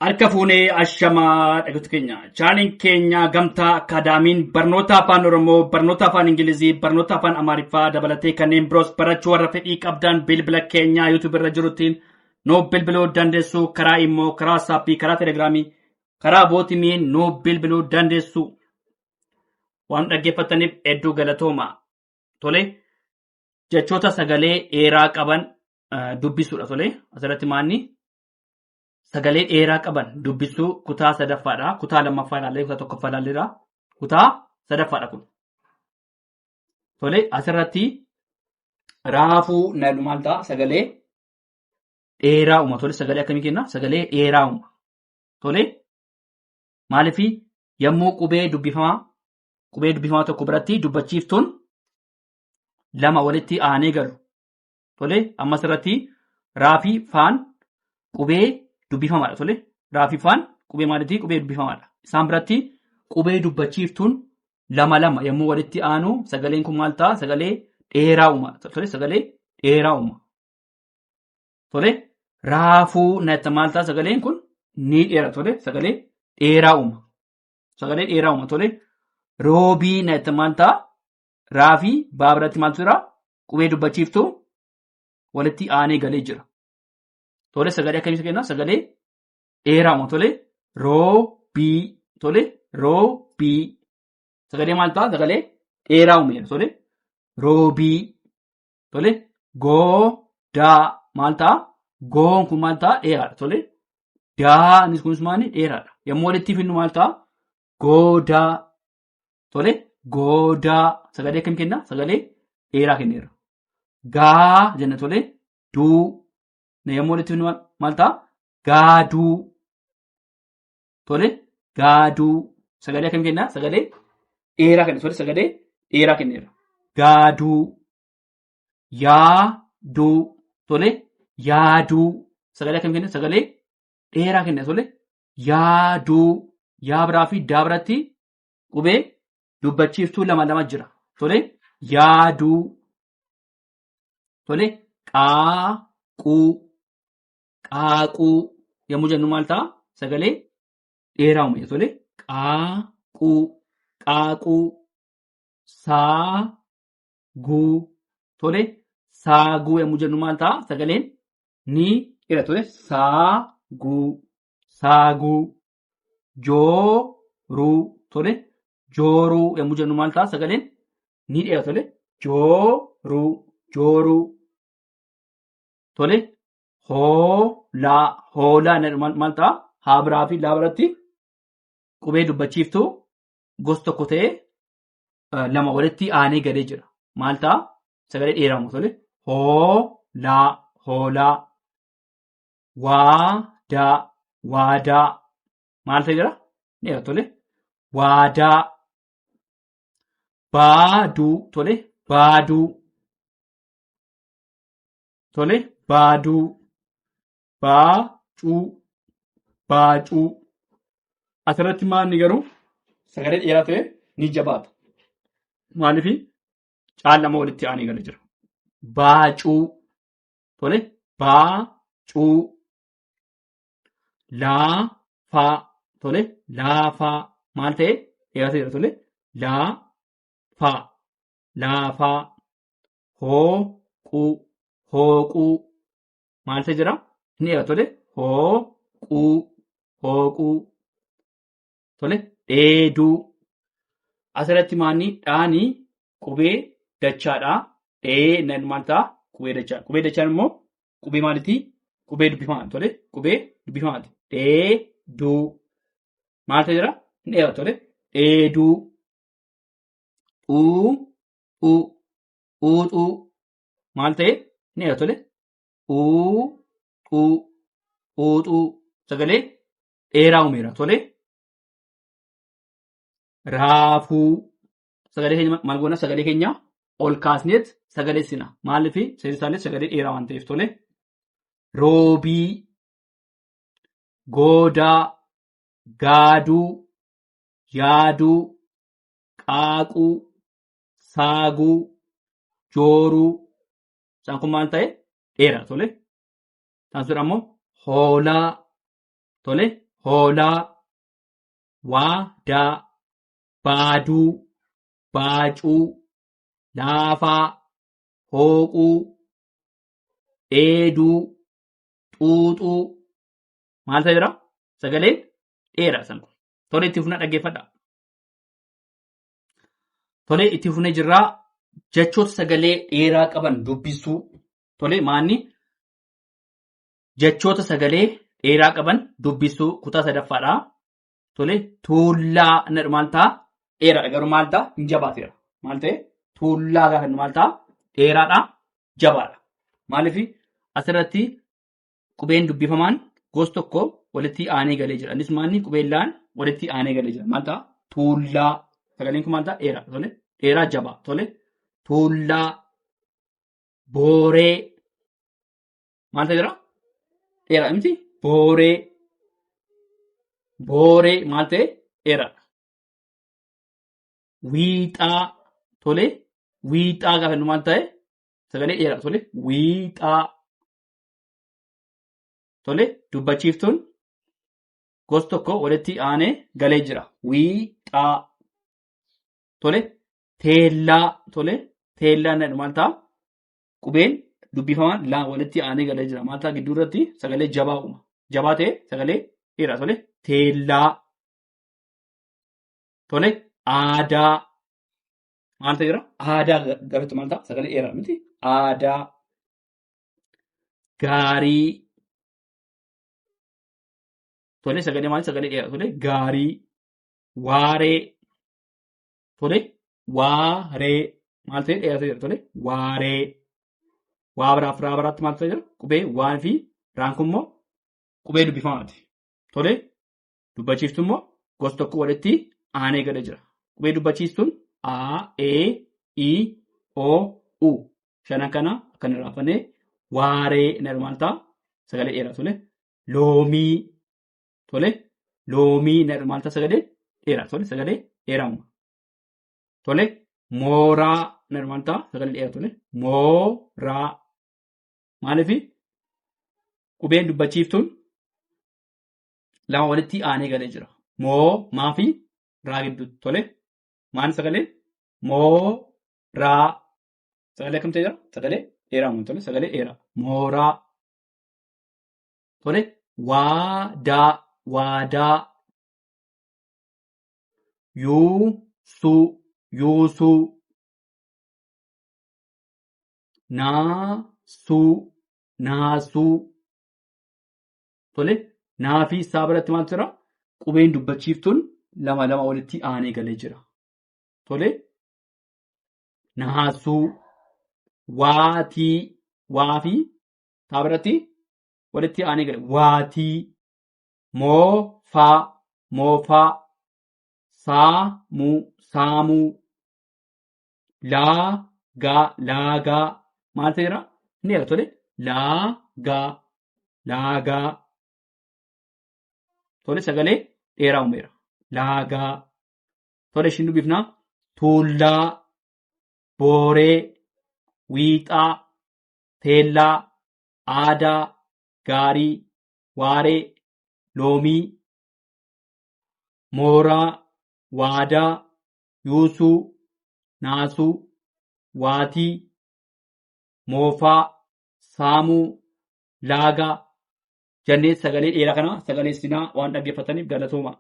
Harka fuunee ashamaa dhaggeeffattoota keenya. Chaaniin keenya gamtaa akaadaamiin barnoota afaan Oromoo, barnoota afaan Ingilizii, barnoota afaan Amaariffaa dabalatee kanneen biroos barachuu warra fedhii qabdan bilbila keenya YouTube irra jiruttiin nu bilbiluu dandeessu. Karaa immoo karaa WhatsApp, karaa Telegiraamii, karaa bootimii nu bilbiluu dandeessu. Waan dhaggeeffataniif hedduu galatooma. Tole jechoota sagalee dheeraa qaban dubbisuudha. Tole asirratti maanni sagalee dheeraa qaban dubbisuu kutaa sadaffaadha. Kutaa lammaffaa ilaallee kutaa tokkoffaa ilaalleera. Kutaa sadaffaadha kun. Tole asirratti raafuu maal ta'a sagalee dheeraa uuma. Tole sagalee akkamii kenna? Sagalee dheeraa uuma. Tole maaliifii yommuu qubee dubbifamaa tokko biratti dubbachiiftuun lama walitti aanee galu. Tole ammas irratti raafii faan qubee dubbifamaadha. Tole raafii faan qubee maalitii? Qubee dubbifamaadha. Isaan biratti qubee dubbachiiftuun lama yommuu walitti aanu sagaleen kun maal ta'a? Sagalee dheeraa uuma. Tole sagalee dheeraa uuma. Tole raafuu natti maal ta'a? Sagaleen kun ni dheera. Tole sagalee dheeraa uuma. Sagalee dheeraa uuma. Tole roobii natti maal ta'a? Raafii baa biratti maaltu jira? Qubee dubbachiiftuu walitti aanee galee jira. Tole sagalee akkamitti kenna? Sagalee dheeraa uuma. Tole roobii. Tole roobii. Sagalee maal ta'a? Sagalee dheeraa uuma. Tole roobii. Tole goodaa maal ta'a? Goon kun maal ta'a? Dheeraadha. Tole daanis kunis maali? Dheeraadha. Yommuu walitti finnu maal ta'a? Goodaa. Tole goodaa. Sagalee akkam kenna? Sagalee dheeraa kenneera. Gaa jenna. Tole duu. Yommuu walitti finnu maal ta'a? Gaaduu. Tole gaaduu. Sagalee akkam kenna? Sagalee dheeraa kenna. Tole sagalee dheeraa kenneera. Gaaduu. Yaaduu. Tole yaaduu. Sagalee akkam kenna? Sagalee dheeraa kenna. Tole yaaduu. Yaa biraa fi daa biratti qubee dubbachiiftuu lama jira. Tole yaaduu. Tole qaaquu. Qaaquu yommuu jennu maal ta'a? Sagalee dheeraa uuma. Tole qaaquu. Qaaquu. Saaguu. Tole saaguu yommuu jennu maal ta'a? Sagaleen ni dheera. Tole saaguu. Saaguu. Jooruu. Tole jooruu yommuu jennu maal ta'a? Sagaleen ni dheera. Tole jooruu. Jooruu. Tole hoolaa. Hoolaa maal ta'a? Haa biraa fi laa biratti qubee dubbachiiftuu gosa tokko ta'ee lama walitti aanee galee jira. Maal ta'a? Sagalee dheeraa uuma. Tole hoolaa. Hoolaa. Waadaa. Waadaa. Maal ta'e jira? Dheera. Tole waadaa. Baaduu. Tole baaduu. Tole baaduu. Baacuu. Baacuu. Asirratti maalni garuu sagalee dheeraa ta'e ni jabaata. Maaliifii caalama walitti aanee galee jira. Baacuu. Tole baacuu. Laafaa. Tole laafaa. Maal ta'e? Dheeraa ta'eera. Tole laafaa. Laafaa. Hooquu. Hooquu. Maal ta'e jira? Inni dheeraa. Tole hooquu. Hooquu. Tole dheeduu. Asirratti maanni dhaanii qubee dachaadha. Maal ta'a? Qubee dachaa. Qubee dachaan immoo qubee maalitii? Qubee dubbifamaati. Tole qubee dubbifamaati. Dheeduu. Maal ta'e jira? Inni dheeraa. Tole dheeduu. Xuuxuu. Xuuxuu. Maal ta'e? Inni dheeraa. Tole xuuxuu. Xuuxuu. Sagalee dheeraa uumeera. Tole raafuu. Sagalee keenya maal goona? Sagalee keenya ol kaasneet sagaleessina. Maaliifii? Seensisaallee sagalee dheeraa waan ta'eef. Tole roobii. Goodaa. Gaaduu. Yaaduu. Qaaquu. Saaguu. Jooruu. Isaan kun maal ta'e? Dheeraa. Tole isaan sun ammoo hoolaa. Tole hoolaa, waadaa, baaduu, baacuu, laafaa, hooquu, dheeduu, xuuxuu. Maal ta'eera? Sagaleen dheeraa san kun. Tole itti fufna dhaggeeffadha. Tole itti fufnee jirraa jechoota sagalee dheeraa qaban dubbisuu. Tole maanni jechoota sagalee dheeraa qaban dubbisuu kutaa sadaffaadha. Tole tuullaa inni maal ta'a? Dheeraadha garuu maal ta'a? Hin jabaateera. Maal ta'e? Tuullaa gaafa inni maal ta'a? Dheeraadha, jabaadha. Maaliif asirratti qubeen dubbifamaan gosa tokko walitti aanee galee jira. Innis maanni qubeen laan walitti aanee galee jira. Maal ta'a? Tuullaa. Sagaleen kun maal ta'a? Dheeraa. Tole dheeraa jabaa. Tole tuullaa, booree. Maal ta'e jira? Dheeraa miti? Booree. Booree maal ta'e? Dheeraadha. Wiixaa. Tole wiixaa gaafa inni maal ta'e? Sagalee dheeraa. Tole wiixaa. Tole dubbachiiftuun gosa tokko walitti aanee galee jira. Wiixaa. Tole teellaa. Tole teellaan inni maal ta'a? Qubeen dubbifamaan laan walitti aanee galee jira. Maal ta'a? Gidduu irratti sagalee jabaa uuma. Jabaa ta'e sagalee dheeraa. Tole teellaa. Tole aadaa. Maal ta'e jira? Aadaa gaafatti maal ta'a? Sagalee dheeraa miti? Aadaa. Gaarii. Tole sagalee maal? Sagalee dheeraa. Tole gaarii. Waaree. Tole waaree. Maal ta'e? Dheeraa jira. Tole waaree. Waa biraaf raa biraatti maal ta'e jira? Qubee waan fi raan kun immoo qubee dubbifamaati. Tole dubbachiiftuun immoo gosa tokko walitti aanee galee jira. Qubee dubbachiistuun A, E, I, O, U. Shanan kana akkan irraanfannee waaree inni maal ta'a? Sagalee dheeraa. Tole loomii. Tole loomii inni maal ta'a? Sagalee dheeraa. Tole sagalee dheeraa uuma. Tole mooraa inni maal ta'a? Sagalee dheeraa. Tole mooraa. Maaliif qubeen dubbachiiftuun lama walitti aanee galee jira. Moo maa fi raa gidduutti. Tole maal sagalee? Mooraa. Sagalee akkam ta'e jira? Sagalee dheeraa uuma. Tole sagalee dheeraa. Mooraa. Tole waadaa. Waadaa. Yuusuu. Yuusuu. Naasuu. Naasuu. Tole naa fi isaa biratti maal jira? Qubeen dubbachiiftuun lama lama walitti aanee galee jira. Tole naasuu. Waatii. Waa fi isaa biratti walitti aanee galee. Waatii. Moofaa. Moofaa. Saamuu. Saamuu. Laagaa. Laagaa. Maal ta'e jira? Inni eega. Tole laagaa. Laagaa. Tole sagalee dheeraa uumeera. Laagaa. Tole ishiin dubbifnaa. Tuullaa. Booree. Wiixaa. Teellaa. Aadaa. Gaarii. Waaree. Loomii. Mooraa. Waadaa. Yuusuu. Naasuu. Waatii. Moofaa. Saamuu. Laagaa. Jennee sagalee dheeraa kana sagaleessinaa waan dhaggeeffataniif galatooma.